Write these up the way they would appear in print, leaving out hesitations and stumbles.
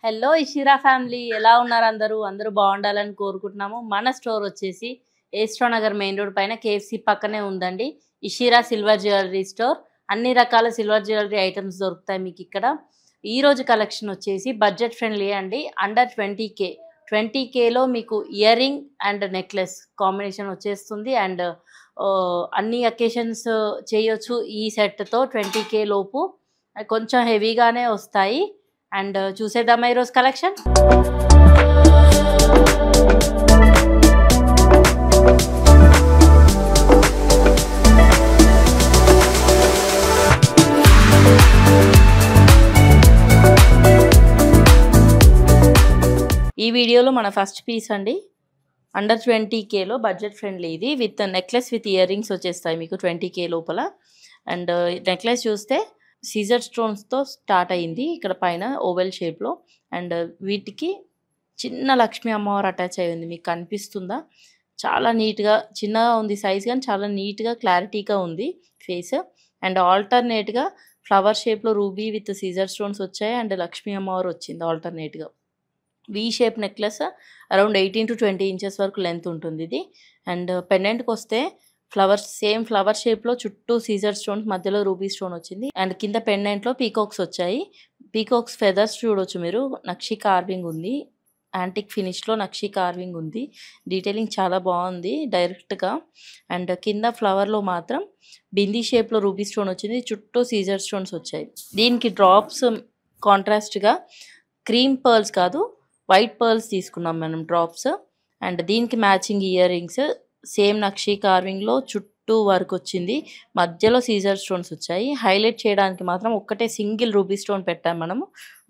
Hello Ishira family, ఎలా ఉన్నారు అందరూ? అందరూ బాగుండాలని కోరుకుంటున్నాము. మన స్టోర్ వచ్చేసి ఏస్ట్రో నగర్ మెయిన్ రోడ్ పైన కేఎఫ్సి పక్కనే ఉందండి. Ishira silver jewellery store. అన్ని రకాల సిల్వర్ జ్యువెలరీ ఐటమ్స్ దొరుకుతాయి మీకు ఇక్కడ. ఈ రోజు కలెక్షన్ వచ్చేసి బడ్జెట్ ఫ్రెండ్లీ అండి. Under 20K. 20Kలో మీకు ear ring and necklace combination వచ్చేస్తుంది. అండ్ అన్ని అకేషన్స్ చేయొచ్చు ఈ సెట్తో. 20K లోపు కొంచెం హెవీగానే వస్తాయి. అండ్ చూసేద్దామా ఈరోజు కలెక్షన్. ఈ వీడియోలో మన ఫస్ట్ పీస్ అండి. అండర్ 20Kలో బడ్జెట్ ఫ్రెండ్లీ ఇది. With necklace with ear rings వచ్చేస్తాయి మీకు 20K లోపల. అండ్ నెక్లెస్ చూస్తే సీజర్ స్టోన్స్తో స్టార్ట్ అయింది ఇక్కడ పైన ఓవెల్ షేప్లో. అండ్ వీటికి చిన్న లక్ష్మీ అమ్మవారు అటాచ్ అయ్యి ఉంది. మీకు కనిపిస్తుందా? చాలా నీట్గా, చిన్నగా ఉంది సైజ్, కానీ చాలా నీట్గా క్లారిటీగా ఉంది ఫేస్. అండ్ ఆల్టర్నేట్గా ఫ్లవర్ షేప్లో రూబీ విత్ సీజర్ స్టోన్స్ వచ్చాయి. అండ్ లక్ష్మీ అమ్మవారు వచ్చింది ఆల్టర్నేట్గా. V shape necklace around 18 to 20 inches వరకు లెంత్ ఉంటుంది ఇది. అండ్ పెండెంట్కి వస్తే ఫ్లవర్స్, సేమ్ ఫ్లవర్ షేప్లో చుట్టూ సీజర్ స్టోన్స్, మధ్యలో రూబీ స్టోన్ వచ్చింది. అండ్ కింద పెండెంట్లో పీకాక్స్ వచ్చాయి. పీకాక్స్ ఫెదర్స్ చూడొచ్చు మీరు. నక్షి కార్వింగ్ ఉంది, యాంటిక్ ఫినిష్లో నక్షి కార్వింగ్ ఉంది. డీటెయిలింగ్ చాలా బాగుంది డైరెక్ట్గా. అండ్ కింద ఫ్లవర్లో మాత్రం బిందీ షేప్లో రూబీ స్టోన్ వచ్చింది, చుట్టూ సీజర్ స్టోన్స్ వచ్చాయి. దీనికి డ్రాప్స్ కాంట్రాస్ట్గా క్రీమ్ పర్ల్స్ కాదు, వైట్ పర్ల్స్ తీసుకున్నాం మనం డ్రాప్స్. అండ్ దీనికి మ్యాచింగ్ ఇయర్ రింగ్స్ సేమ్ నక్షి కార్వింగ్లో చుట్టూ వర్క్ వచ్చింది, మధ్యలో సీజర్ స్టోన్స్ వచ్చాయి. హైలైట్ చేయడానికి మాత్రం ఒక్కటే సింగిల్ రూబీ స్టోన్ పెట్టాం మనము.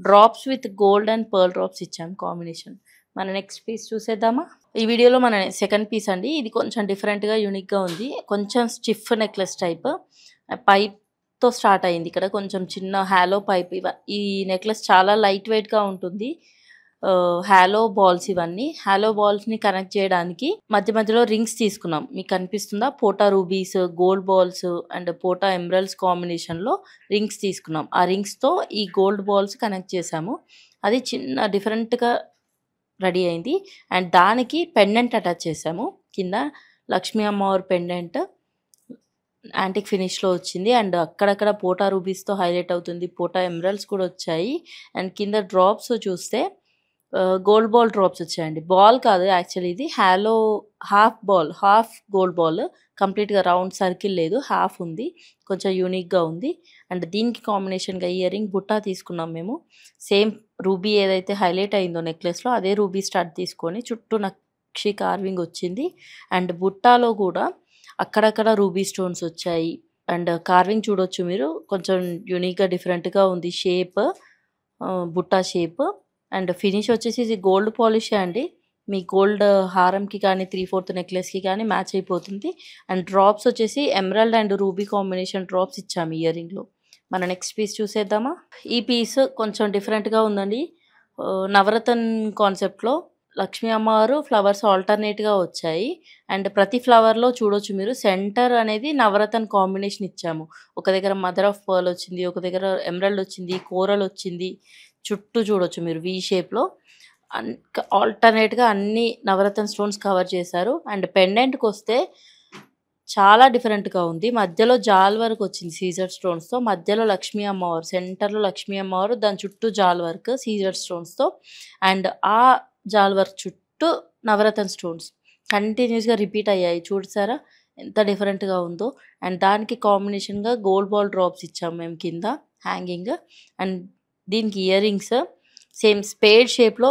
Drops with gold and pearl drops ఇచ్చాం కాంబినేషన్. మన నెక్స్ట్ పీస్ చూసేద్దామా? ఈ వీడియోలో మన సెకండ్ పీస్ అండి. ఇది కొంచెం డిఫరెంట్గా యూనిక్గా ఉంది. కొంచెం స్టిఫ్ నెక్లెస్ టైప్, పైప్తో స్టార్ట్ అయింది ఇక్కడ. కొంచెం చిన్న హ్యాలో పైప్. ఈ నెక్లెస్ చాలా లైట్ వెయిట్గా ఉంటుంది. హ్యాలో బాల్స్, ఇవన్నీ హ్యాలో బాల్స్ని కనెక్ట్ చేయడానికి మధ్య మధ్యలో రింగ్స్ తీసుకున్నాం. మీకు కనిపిస్తుందా? పోటా రూబీస్, గోల్డ్ బాల్స్ అండ్ పోటా ఎమరల్డ్స్ కాంబినేషన్లో రింగ్స్ తీసుకున్నాం. ఆ రింగ్స్తో ఈ గోల్డ్ బాల్స్ కనెక్ట్ చేసాము. అది చిన్న డిఫరెంట్గా రెడీ అయింది. అండ్ దానికి పెండెంట్ అటాచ్ చేసాము. కింద లక్ష్మీ అమ్మవారి పెండెంట్ యాంటిక్ ఫినిష్లో వచ్చింది. అండ్ అక్కడక్కడ పోటా రూబీస్తో హైలైట్ అవుతుంది. పోటా ఎమరల్డ్స్ కూడా వచ్చాయి. అండ్ కింద డ్రాప్స్ చూస్తే గోల్డ్ బాల్ డ్రాప్స్ వచ్చాయండి. బాల్ కాదు యాక్చువల్లీ, ఇది hello half ball, half gold ball. కంప్లీట్గా రౌండ్ సర్కిల్ లేదు, హాఫ్ ఉంది. కొంచెం యూనిక్గా ఉంది. అండ్ దీనికి కాంబినేషన్గా ఇయర్ రింగ్ బుట్టా తీసుకున్నాం మేము. సేమ్ రూబీ ఏదైతే హైలైట్ అయిందో నెక్లెస్లో, అదే రూబీ స్టార్ట్ తీసుకొని చుట్టూ నక్షి కార్వింగ్ వచ్చింది. అండ్ బుట్టాలో కూడా అక్కడక్కడ రూబీ స్టోన్స్ వచ్చాయి. అండ్ కార్వింగ్ చూడొచ్చు మీరు, కొంచెం యూనిక్గా డిఫరెంట్గా ఉంది shape, Butta shape. And finish వచ్చేసి ఇది గోల్డ్ పాలిషే అండి. మీ గోల్డ్ హారంకి కానీ 3/4 నెక్లెస్కి కానీ మ్యాచ్ అయిపోతుంది. అండ్ డ్రాప్స్ వచ్చేసి emerald and ruby combination drops ఇచ్చాము ఇయర్ రింగ్లో. మన నెక్స్ట్ పీస్ చూసేద్దామా? ఈ పీస్ కొంచెం డిఫరెంట్గా ఉందండి. నవరత్న కాన్సెప్ట్లో లక్ష్మీ అమ్మవారు ఫ్లవర్స్ ఆల్టర్నేట్గా వచ్చాయి. అండ్ ప్రతి ఫ్లవర్లో చూడొచ్చు మీరు, సెంటర్ అనేది నవరత్న కాంబినేషన్ ఇచ్చాము. ఒక దగ్గర మదర్ ఆఫ్ పర్ల్ వచ్చింది, ఒక దగ్గర ఎమరల్డ్ వచ్చింది, కోరల్ వచ్చింది. చుట్టూ చూడొచ్చు మీరు వీ షేప్లో ఆల్టర్నేట్గా అన్ని నవరత్న స్టోన్స్ కవర్ చేశారు. అండ్ పెండెంట్కి వస్తే చాలా డిఫరెంట్గా ఉంది. మధ్యలో జాల్ వర్క్ వచ్చింది సీజర్ స్టోన్స్తో. మధ్యలో లక్ష్మీ అమ్మవారు, సెంటర్లో లక్ష్మీ అమ్మవారు, దాని చుట్టూ జాల్ వర్క్ సీజర్ స్టోన్స్తో. అండ్ ఆ జాల్ వర్క్ చుట్టూ నవరత్న స్టోన్స్ కంటిన్యూస్గా రిపీట్ అయ్యాయి. చూసారా ఎంత డిఫరెంట్గా ఉందో? అండ్ దానికి కాంబినేషన్గా గోల్డ్ బాల్ డ్రాప్స్ ఇచ్చాము మేము కింద హ్యాంగింగ్. అండ్ దీనికి ఇయర్ రింగ్స్ సేమ్ స్పేడ్ షేప్లో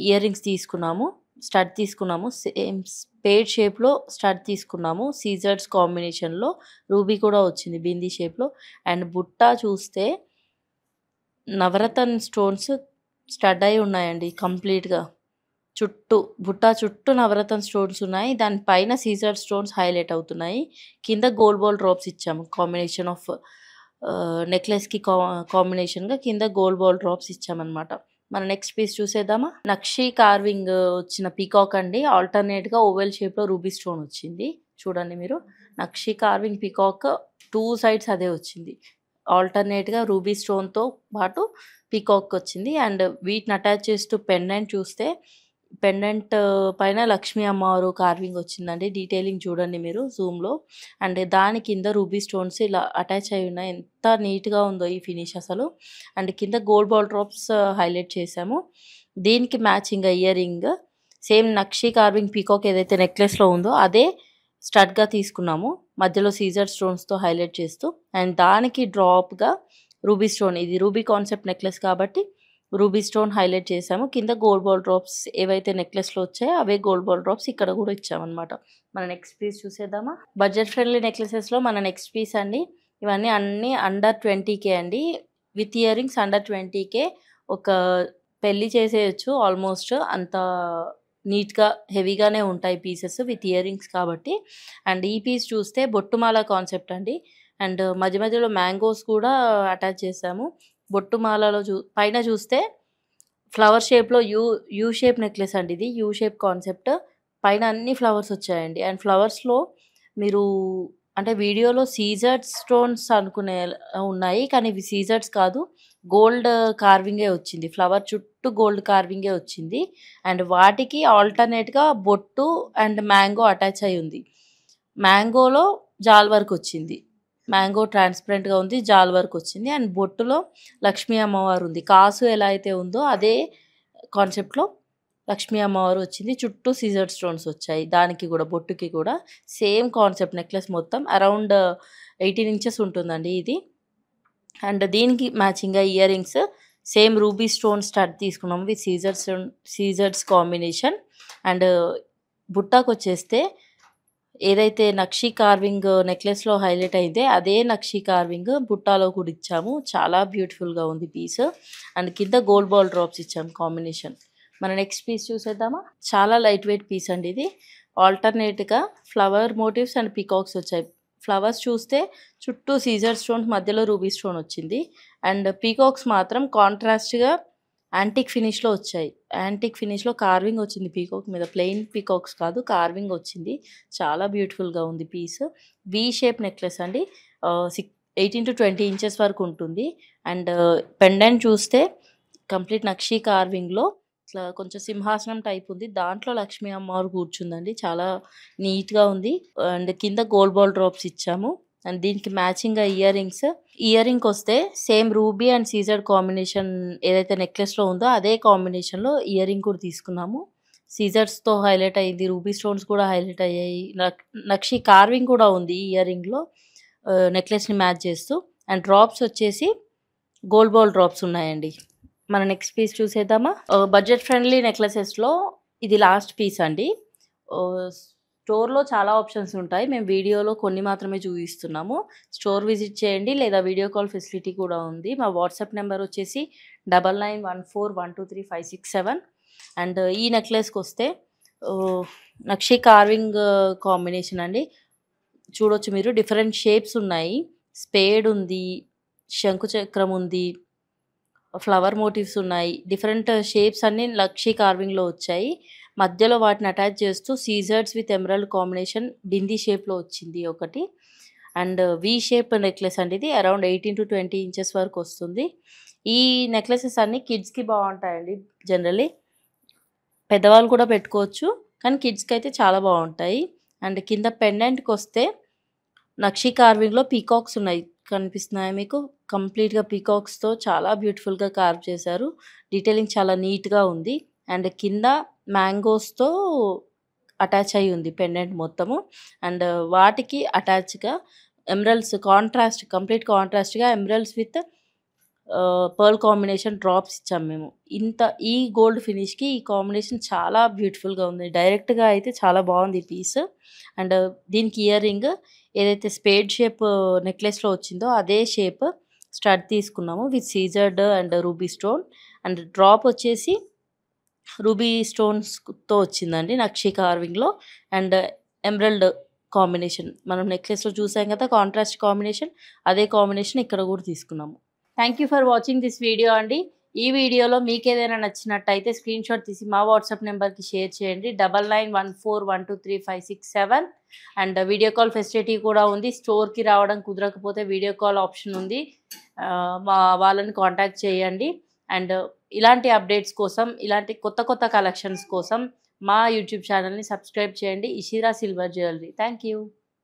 ఇయర్ రింగ్స్ తీసుకున్నాము, స్టడ్ తీసుకున్నాము. సేమ్ స్పేడ్ షేప్లో స్టడ్ తీసుకున్నాము. సీజర్స్ కాంబినేషన్లో రూబీ కూడా వచ్చింది బిందీ షేప్లో. అండ్ బుట్టా చూస్తే నవరత్న స్టోన్స్ స్టడ్ అయి ఉన్నాయండి కంప్లీట్గా. చుట్టూ బుట్టా చుట్టూ నవరత్న స్టోన్స్ ఉన్నాయి. దానిపైన సీజర్ స్టోన్స్ హైలైట్ అవుతున్నాయి. కింద గోల్డ్ బాల్ డ్రాప్స్ ఇచ్చాము కాంబినేషన్ ఆఫ్ నెక్లెస్కి కాంబినేషన్గా కింద గోల్డ్ బాల్ డ్రాప్స్ ఇచ్చామన్నమాట. మన నెక్స్ట్ పీస్ చూసేద్దామా? నక్షి కార్వింగ్ వచ్చిన పీకాక్ అండి. ఆల్టర్నేట్గా ఓవెల్ షేప్లో రూబీ స్టోన్ వచ్చింది. చూడండి మీరు, నక్షి కార్వింగ్ పీకాక్ 2 సైడ్స్ అదే వచ్చింది. ఆల్టర్నేట్‌గా రూబీ స్టోన్‌తో పాటు పీకాక్ వచ్చింది. అండ్ వీటిని అటాచ్ చేస్తూ పెండెంట్ చూస్తే పెండెంట్ పైన లక్ష్మీ అమ్మవారు కార్వింగ్ వచ్చిందండి. డీటెయిలింగ్ చూడండి మీరు జూమ్‌లో. అండ్ దాని కింద రూబీ స్టోన్స్ ఇలా అటాచ్ అయ్యి ఉన్నాయి. ఎంత నీట్‌గా ఉందో ఈ ఫినిష్ అసలు. అండ్ కింద గోల్డ్ బాల్ డ్రాప్స్ హైలైట్ చేశాము. దీనికి మ్యాచింగ్‌గా ఇయర్ రింగ్ సేమ్ నక్షి కార్వింగ్ పీకాక్ ఏదైతే నెక్లెస్‌లో ఉందో అదే స్టడ్‌గా తీసుకున్నాము. మధ్యలో సీజర్ స్టోన్స్‌తో హైలైట్ చేస్తూ అండ్ దానికి డ్రాప్‌గా రూబీ స్టోన్, ఇది రూబీ కాన్సెప్ట్ నెక్లెస్ కాబట్టి రూబీ స్టోన్ హైలైట్ చేశాము. కింద గోల్డ్ బాల్ డ్రాప్స్ ఏవైతే నెక్లెస్‌లో వచ్చాయో అవే గోల్డ్ బాల్ డ్రాప్స్ ఇక్కడ కూడా ఇచ్చామన్నమాట. మన నెక్స్ట్ పీస్ చూసేద్దామా? బడ్జెట్ ఫ్రెండ్లీ నెక్లెసెస్‌లో మన నెక్స్ట్ పీస్ అండి. ఇవన్నీ అన్నీ అండర్ 20K అండి. With ear rings under 20K. ఒక పెళ్లి చేసేయొచ్చు ఆల్మోస్ట్. అంత నీట్‌గా హెవీగానే ఉంటాయి పీసెస్ విత్ ఇయర్ రింగ్స్ కాబట్టి. అండ్ ఈ పీస్ చూస్తే బొట్టుమాల కాన్సెప్ట్ అండి. అండ్ మధ్య మధ్యలో మ్యాంగోస్ కూడా అటాచ్ చేశాము. బొట్టుమాలలో పైన చూస్తే ఫ్లవర్ షేప్‌లో యూ షేప్ నెక్లెస్ అండి ఇది. U shape concept. పైన అన్ని ఫ్లవర్స్ వచ్చాయండి. అండ్ ఫ్లవర్స్‌లో మీరు అంటే వీడియోలో సీజర్డ్ స్టోన్స్ అనుకునే ఉన్నాయి. కానీ ఇవి సీజర్డ్స్ కాదు. గోల్డ్ కార్వింగే వచ్చింది. ఫ్లవర్ చుట్టూ గోల్డ్ కార్వింగే వచ్చింది. అండ్ వాటికి ఆల్టర్‌నేట్‌గా బొట్టు అండ్ మ్యాంగో అటాచ్ అయ్యి ఉంది. మ్యాంగోలో జాల్ వర్క్ వచ్చింది. మ్యాంగో ట్రాన్స్‌పరెంట్‌గా ఉంది. జాల్ వర్క్ వచ్చింది. అండ్ బొట్టులో లక్ష్మీ అమ్మవారు ఉంది. కాసు ఎలా అయితే ఉందో అదే కాన్సెప్ట్‌లో లక్ష్మీ అమ్మవారు వచ్చింది. చుట్టూ సీజర్ స్టోన్స్ వచ్చాయి. దానికి కూడా బొట్టుకి కూడా సేమ్ కాన్సెప్ట్ నెక్లెస్ మొత్తం అరౌండ్ 18 ఇంచెస్ ఉంటుందండి ఇది. అండ్ దీనికి మ్యాచింగ్‌గా ear rings same ruby stone stud తీసుకున్నాము విత్ సీజర్స్ కాంబినేషన్. అండ్ బుట్టాకొచ్చేస్తే ఏదైతే నక్షి కార్వింగ్ నెక్లెస్‌లో హైలైట్ అయిందే అదే నక్షి కార్వింగ్ బుట్టాలో కూడా ఇచ్చాము. చాలా బ్యూటిఫుల్‌గా ఉంది పీస్. అండ్ కింద గోల్డ్ బాల్ డ్రాప్స్ ఇచ్చాము కాంబినేషన్. మన నెక్స్ట్ పీస్ చూసేద్దామా? చాలా లైట్ వెయిట్ పీస్ అండి ఇది. ఆల్టర్‌నేట్‌గా ఫ్లవర్ మోటివ్స్ అండ్ పీకాక్స్ వచ్చాయి. ఫ్లవర్స్ చూస్తే చుట్టూ సీజర్ స్టోన్స్ మధ్యలో రూబీ స్టోన్ వచ్చింది. అండ్ పీకాక్స్ మాత్రం కాంట్రాస్ట్‌గా యాంటిక్ ఫినిష్‌లో వచ్చాయి. యాంటిక్ ఫినిష్‌లో కార్వింగ్ వచ్చింది పీకాక్ మీద. ప్లెయిన్ పీకాక్స్ కాదు, కార్వింగ్ వచ్చింది. చాలా బ్యూటిఫుల్‌గా ఉంది పీస్. వి షేప్ నెక్లెస్ అండి. 18-20 ఇంచెస్ వరకు ఉంటుంది. అండ్ పెండెంట్ చూస్తే కంప్లీట్ నక్షి కార్వింగ్‌లో ఇట్లా కొంచెం సింహాసనం టైప్ ఉంది. దాంట్లో లక్ష్మీ అమ్మవారు కూర్చుందండి. చాలా నీట్‌గా ఉంది. అండ్ కింద గోల్డ్ బాల్ డ్రాప్స్ ఇచ్చాము. అండ్ దీనికి మ్యాచింగ్‌గా ఇయర్ రింగ్స్. ఇయర్ రింగ్‌కొస్తే సేమ్ రూబీ అండ్ సీజర్ కాంబినేషన్ ఏదైతే నెక్లెస్‌లో ఉందో అదే కాంబినేషన్‌లో ఇయర్ రింగ్ కూడా తీసుకున్నాము. సీజర్స్‌తో హైలైట్ అయింది. రూబీ స్టోన్స్ కూడా హైలైట్ అయ్యాయి. నక్షి కార్వింగ్ కూడా ఉంది ఇయర్ రింగ్‌లో నెక్లెస్‌ని మ్యాచ్ చేస్తూ. అండ్ డ్రాప్స్ వచ్చేసి గోల్డ్ బాల్ డ్రాప్స్ ఉన్నాయండి. మన నెక్స్ట్ పీస్ చూసేద్దామా? బడ్జెట్ ఫ్రెండ్లీ నెక్లెసెస్‌లో ఇది లాస్ట్ పీస్ అండి. స్టోర్‌లో చాలా ఆప్షన్స్ ఉంటాయి. మేము వీడియోలో కొన్ని మాత్రమే చూపిస్తున్నాము. స్టోర్ విజిట్ చేయండి లేదా వీడియో కాల్ ఫెసిలిటీ కూడా ఉంది. మా వాట్సాప్ నెంబర్ వచ్చేసి 9914123567. అండ్ ఈ నెక్లెస్‌కొస్తే నక్షి కార్వింగ్ కాంబినేషన్ అండి. చూడొచ్చు మీరు డిఫరెంట్ షేప్స్ ఉన్నాయి. స్పేడ్ ఉంది, శంకు చక్రం ఉంది, ఫ్లవర్ మోటివ్స్ ఉన్నాయి. డిఫరెంట్ షేప్స్ అన్నీ లక్షి కార్వింగ్‌లో వచ్చాయి. మధ్యలో వాటిని అటాచ్ చేస్తూ scissors with emerald combination bindi షేప్‌లో వచ్చింది ఒకటి. అండ్ వి షేప్ నెక్లెస్ అండి ఇది. అరౌండ్ 18-20 ఇంచెస్ వరకు వస్తుంది. ఈ నెక్లెసెస్ అన్నీ కిడ్స్‌కి బావుంటాయండి జనరల్లీ. పెద్దవాళ్ళు కూడా పెట్టుకోవచ్చు. కానీ కిడ్స్‌కి అయితే చాలా బావుంటాయి. అండ్ కింద పెండెంట్‌కొస్తే నక్షి కార్వింగ్‌లో పీకాక్స్ ఉన్నాయి. కనిపిస్తున్నాయా మీకు? కంప్లీట్‌గా పీకాక్స్‌తో చాలా బ్యూటిఫుల్‌గా కార్వ్ చేశారు. డీటెయిలింగ్ చాలా నీట్‌గా ఉంది. అండ్ కింద మ్యాంగోస్‌తో అటాచ్ అయ్యి ఉంది పెండెంట్ మొత్తము. అండ్ వాటికి అటాచ్‌గా ఎమరల్డ్స్ కంప్లీట్ కాంట్రాస్ట్‌గా emeralds with pearl combination drops ఇచ్చాము మేము. ఈ గోల్డ్ ఫినిష్‌కి ఈ కాంబినేషన్ చాలా బ్యూటిఫుల్‌గా ఉంది. డైరెక్ట్‌గా అయితే చాలా బాగుంది ఈ పీస్. అండ్ దీనికి ఇయర్ రింగ్ ఏదైతే స్పేడ్ షేప్ నెక్లెస్‌లో వచ్చిందో అదే షేప్ స్టడ్ తీసుకున్నాము విత్ సీజర్డ్ and ruby stone. And drop వచ్చేసి రూబీ స్టోన్స్‌తో వచ్చిందండి నక్షి కార్వింగ్‌లో. అండ్ ఎమరల్డ్ కాంబినేషన్ మనం నెక్లెస్‌లో చూసాం కదా కాంట్రాస్ట్ కాంబినేషన్, అదే కాంబినేషన్ ఇక్కడ కూడా తీసుకున్నాము. Thank you for watching this video అండి. ఈ వీడియోలో మీకేదైనా నచ్చినట్టయితే స్క్రీన్‌షాట్ తీసి మా వాట్సాప్ నెంబర్‌కి షేర్ చేయండి. 9914123567 అండ్ వీడియో కాల్ ఫెసిలిటీ కూడా ఉంది. స్టోర్‌కి రావడం కుదరకపోతే వీడియో కాల్ ఆప్షన్ ఉంది. మా వాళ్ళని కాంటాక్ట్ చేయండి. అండ్ ఇలాంటి అప్డేట్స్ కోసం, ఇలాంటి కొత్త కొత్త కలెక్షన్స్ కోసం మా యూట్యూబ్ ఛానల్‌ని సబ్స్క్రైబ్ చేయండి. Ishira silver jewellery. Thank you.